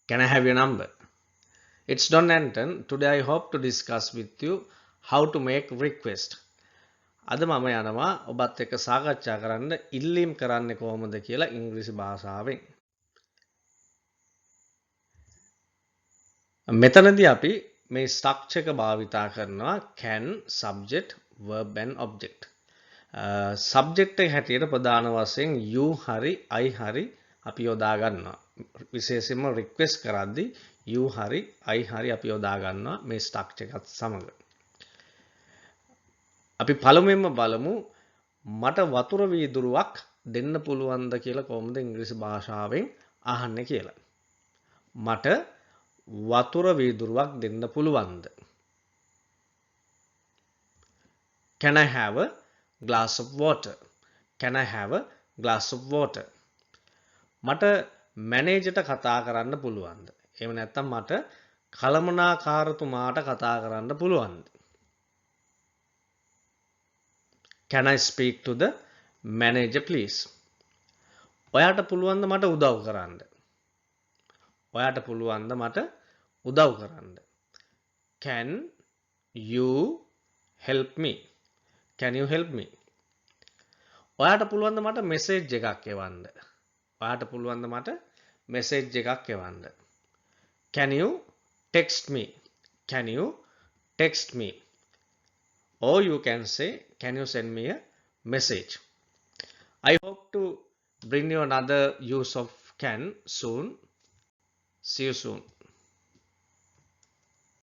Can I have your number? It's Don Anton. Today I hope to discuss with you how to make request. අද මම යනවා ඔබත් එක්ක සාකච්ඡා කරන්න ඉල්ලීම් කරන්නේ කොහොමද කියලා ඉංග්‍රීසි භාෂාවෙන්. මෙතනදී අපි මේ ස්ට්‍රක්චර් එක භාවිතා කරනවා can, subject, verb and object. Subject එක හැටියට ප්‍රධාන වශයෙන් you හරි I හරි අපි යොදා ගන්නවා. විශේෂයෙන්ම රික්වෙස්ට් කරද්දී you හරි I හරි අපි යොදා ගන්නවා මේ ස්ට්‍රක්චර් එකත් සමග. අපි පළමුවෙන්ම බලමු මට වතුර වීදුරුවක් දෙන්න පුළුවන්ද කියලා කොහොමද ඉංග්‍රීසි භාෂාවෙන් අහන්නේ කියලා. මට වතුර වීදුරුවක් දෙන්න පුළුවන්ද? Can I have a glass of water? Can I have a glass of water? මට මැනේජර්ට කතා කරන්න පුළුවන්ද? එහෙම නැත්නම් මට කළමනාකාරතුමාට කතා කරන්න පුළුවන්ද? Can I speak to the manager please? ඔයාට පුළුවන්ද මට උදව් කරන්න? ඔයාට පුළුවන්ද මට උදව් කරන්න? Can you help me? Can you help me? ඔයාට පුළුවන්ද මට මෙසේජ් එකක් එවන්න? ඔයාට පුළුවන්ද මට මෙසේජ් එකක් එවන්න? Can you text me? Can you text me? Or you can say, can you send me a message? I hope to bring you another use of can soon. See you soon.